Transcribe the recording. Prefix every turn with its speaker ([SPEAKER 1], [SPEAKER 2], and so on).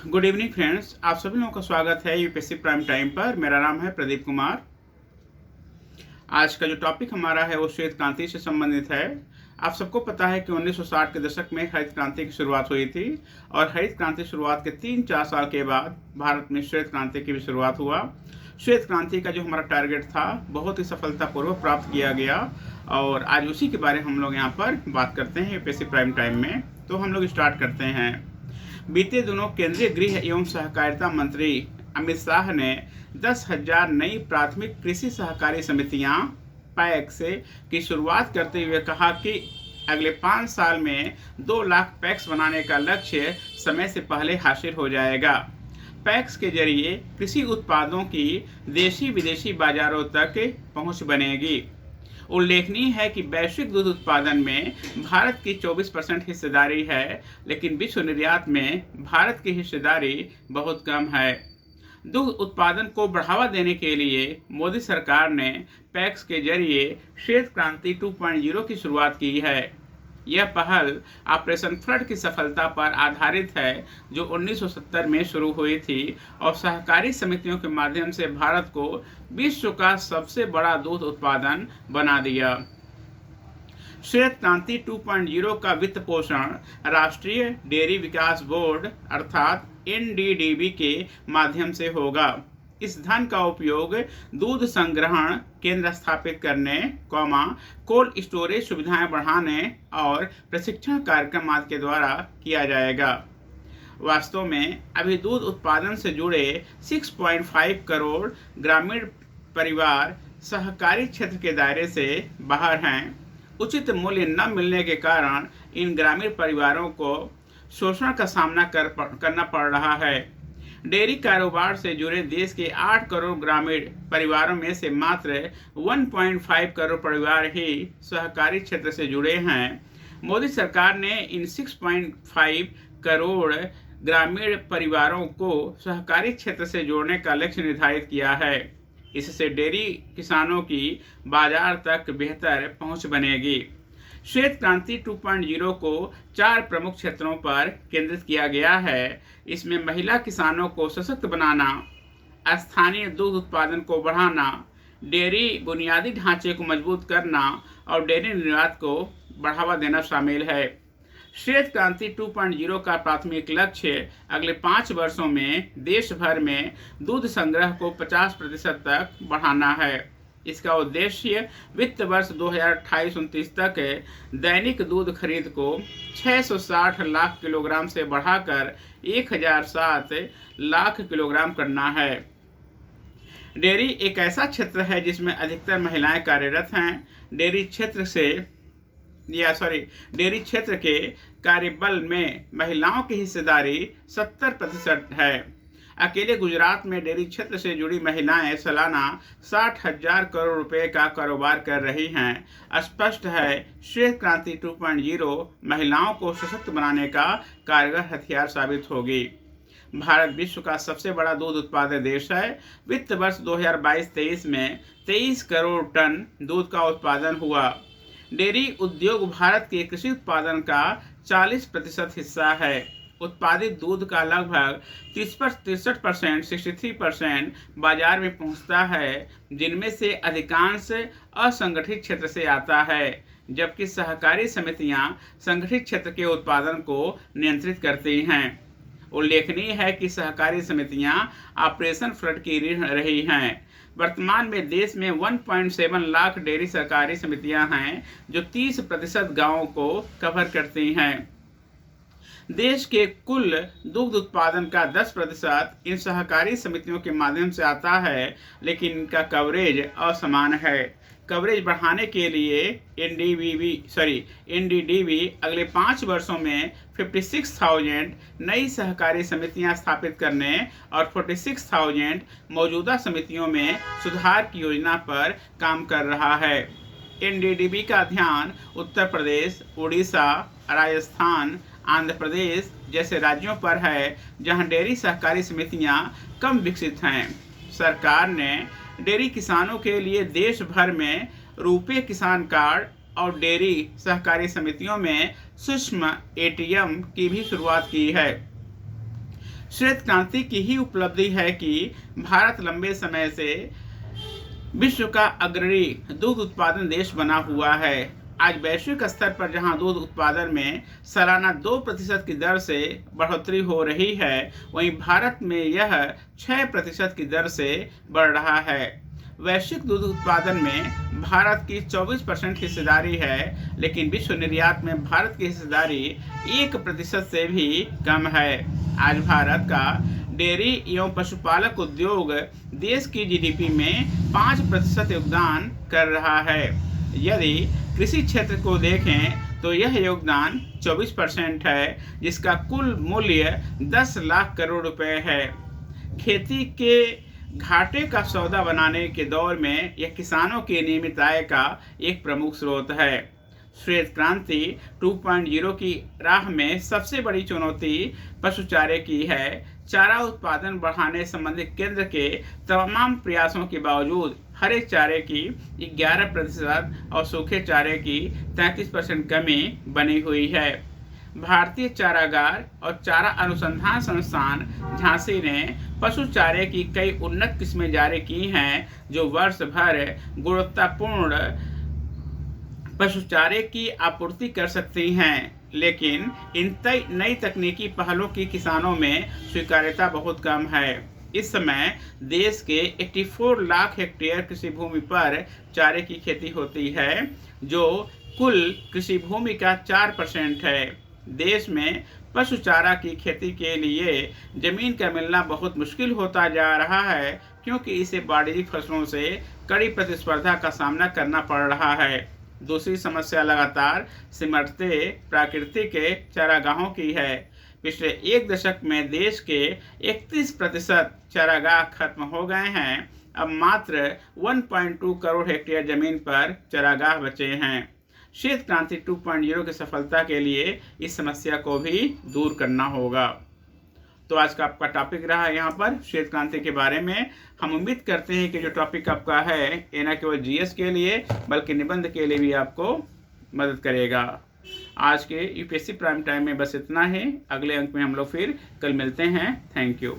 [SPEAKER 1] Good evening friends, आप सभी लोगों का स्वागत है यूपीएससी प्राइम टाइम पर। मेरा नाम है प्रदीप कुमार। आज का जो टॉपिक हमारा है वो श्वेत क्रांति से संबंधित है। आप सबको पता है कि 1960 के दशक में हरित क्रांति की शुरुआत हुई थी और हरित क्रांति शुरुआत के 3-4 साल के बाद भारत में श्वेत क्रांति की भी शुरुआत हुआ। श्वेत क्रांति का जो हमारा टारगेट था बहुत ही सफलतापूर्वक प्राप्त किया गया और आज उसी के बारे में हम लोग यहाँ पर बात करते हैं यूपीएससी प्राइम टाइम में। तो हम लोग स्टार्ट करते हैं। बीते दिनों केंद्रीय गृह एवं सहकारिता मंत्री अमित शाह ने 10,000 नई प्राथमिक कृषि सहकारी समितियां पैक्स की शुरुआत करते हुए कहा कि अगले 5 साल में 2 लाख पैक्स बनाने का लक्ष्य समय से पहले हासिल हो जाएगा। पैक्स के जरिए कृषि उत्पादों की देशी विदेशी बाजारों तक पहुंच बनेगी। उल्लेखनीय है कि वैश्विक दूध उत्पादन में भारत की 24% हिस्सेदारी है, लेकिन विश्व निर्यात में भारत की हिस्सेदारी बहुत कम है। दूध उत्पादन को बढ़ावा देने के लिए मोदी सरकार ने पैक्स के जरिए श्वेत क्रांति 2.0 की शुरुआत की है। यह पहल ऑपरेशन फ्लड की सफलता पर आधारित है, जो 1970 में शुरू हुई थी और सहकारी समितियों के माध्यम से भारत को विश्व का सबसे बड़ा दूध उत्पादन बना दिया। श्वेत क्रांति 2.0 का वित्त पोषण राष्ट्रीय डेयरी विकास बोर्ड अर्थात NDDB के माध्यम से होगा। इस धन का उपयोग दूध संग्रहण केंद्र स्थापित करने, कोल्ड स्टोरेज सुविधाएं बढ़ाने और प्रशिक्षण कार्यक्रम आदि के द्वारा किया जाएगा। वास्तव में अभी दूध उत्पादन से जुड़े 6.5 करोड़ ग्रामीण परिवार सहकारी क्षेत्र के दायरे से बाहर हैं। उचित मूल्य न मिलने के कारण इन ग्रामीण परिवारों को शोषण का सामना करना पड़ रहा है। डेयरी कारोबार से जुड़े देश के 8 करोड़ ग्रामीण परिवारों में से मात्र 1.5 करोड़ परिवार ही सहकारी क्षेत्र से जुड़े हैं। मोदी सरकार ने इन 6.5 करोड़ ग्रामीण परिवारों को सहकारी क्षेत्र से जोड़ने का लक्ष्य निर्धारित किया है। इससे डेयरी किसानों की बाजार तक बेहतर पहुंच बनेगी। श्वेत क्रांति 2.0 को 4 प्रमुख क्षेत्रों पर केंद्रित किया गया है। इसमें महिला किसानों को सशक्त बनाना, स्थानीय दूध उत्पादन को बढ़ाना, डेयरी बुनियादी ढांचे को मजबूत करना और डेयरी निर्यात को बढ़ावा देना शामिल है। श्वेत क्रांति 2.0 का प्राथमिक लक्ष्य अगले 5 वर्षों में देश भर में दूध संग्रह को 50% तक बढ़ाना है। इसका उद्देश्य वित्त वर्ष 2028-29 तक दैनिक दूध खरीद को 660 लाख किलोग्राम से बढ़ाकर 1007 लाख किलोग्राम करना है। डेयरी एक ऐसा क्षेत्र है जिसमें अधिकतर महिलाएं कार्यरत हैं। डेयरी क्षेत्र के कार्यबल में महिलाओं की हिस्सेदारी 70% है। अकेले गुजरात में डेयरी क्षेत्र से जुड़ी महिलाएं सालाना 60,000 करोड़ रुपए का कारोबार कर रही हैं। स्पष्ट है, श्वेत क्रांति 2.0 महिलाओं को सशक्त बनाने का कारगर हथियार साबित होगी। भारत विश्व का सबसे बड़ा दूध उत्पादक देश है। वित्त वर्ष 2022-23 में 23 करोड़ टन दूध का उत्पादन हुआ। डेयरी उद्योग भारत के कृषि उत्पादन का 40% हिस्सा है। उत्पादित दूध का लगभग 63% 63% बाजार में पहुंचता है, जिनमें से अधिकांश असंगठित क्षेत्र से आता है, जबकि सहकारी समितियां संगठित क्षेत्र के उत्पादन को नियंत्रित करती हैं। उल्लेखनीय है कि सहकारी समितियां ऑपरेशन फ्लड की ऋण रही हैं। वर्तमान में देश में 1.7 लाख डेयरी सहकारी समितियां हैं, जो 30% गांवों को कवर करती हैं। देश के कुल दुग्ध उत्पादन का 10% इन सहकारी समितियों के माध्यम से आता है, लेकिन इनका कवरेज असमान है। कवरेज बढ़ाने के लिए NDDB अगले 5 वर्षों में 56,000 नई सहकारी समितियां स्थापित करने और 46,000 मौजूदा समितियों में सुधार की योजना पर काम कर रहा है। NDDB का ध्यान उत्तर प्रदेश, उड़ीसा, राजस्थान, आंध्र प्रदेश जैसे राज्यों पर है, जहां डेयरी सहकारी समितियां कम विकसित हैं। सरकार ने डेयरी किसानों के लिए देश भर में रुपे किसान कार्ड और डेयरी सहकारी समितियों में सूक्ष्म ATM की भी शुरुआत की है। श्वेत क्रांति की ही उपलब्धि है कि भारत लंबे समय से विश्व का अग्रणी दूध उत्पादन देश बना हुआ है। आज वैश्विक स्तर पर जहां दूध उत्पादन में सालाना 2% की दर से बढ़ोतरी हो रही है, वहीं भारत में यह 6% की दर से बढ़ रहा है। वैश्विक दूध उत्पादन में भारत की 24% हिस्सेदारी है, लेकिन विश्व निर्यात में भारत की हिस्सेदारी 1% से भी कम है। आज भारत का डेयरी एवं पशुपालक उद्योग देश की जीडीपी में 5% योगदान कर रहा है। यदि कृषि क्षेत्र को देखें तो यह योगदान 24% है, जिसका कुल मूल्य 10 लाख करोड़ रुपए है। खेती के घाटे का सौदा बनाने के दौर में यह किसानों की नियमित आय का एक प्रमुख स्रोत है। श्वेत क्रांति 2.0 की राह में सबसे बड़ी चुनौती पशु चारे की है। चारा उत्पादन बढ़ाने संबंधी केंद्र के तमाम प्रयासों के बावजूद हरे चारे की 11% और सूखे चारे की 33% कमी बनी हुई है। भारतीय चारागार और चारा अनुसंधान संस्थान झांसी ने पशु चारे की कई उन्नत किस्में जारी की हैं, जो वर्ष भर गुणवत्तापूर्ण पशु चारे की आपूर्ति कर सकती हैं। लेकिन इन नई तकनीकी पहलों की किसानों में स्वीकार्यता बहुत कम है। इस समय देश के 84 लाख हेक्टेयर कृषि भूमि पर चारे की खेती होती है, जो कुल कृषि भूमि का 4% है। देश में पशु चारा की खेती के लिए जमीन का मिलना बहुत मुश्किल होता जा रहा है, क्योंकि इसे वाणिज्यिक फसलों से कड़ी प्रतिस्पर्धा का सामना करना पड़ रहा है। दूसरी समस्या लगातार सिमटते प्राकृतिक चारागाहों की है। पिछले एक दशक में देश के 31% चारागाह खत्म हो गए हैं। अब मात्र 1.2 करोड़ हेक्टेयर जमीन पर चारागाह बचे हैं। श्वेत क्रांति 2.0 की सफलता के लिए इस समस्या को भी दूर करना होगा। तो आज का आपका टॉपिक रहा है यहाँ पर श्वेत क्रांति के बारे में। हम उम्मीद करते हैं कि जो टॉपिक आपका है ये न केवल जीएस के लिए बल्कि निबंध के लिए भी आपको मदद करेगा। आज के यूपीएससी प्राइम टाइम में बस इतना ही। अगले अंक में हम लोग फिर कल मिलते हैं। Thank you.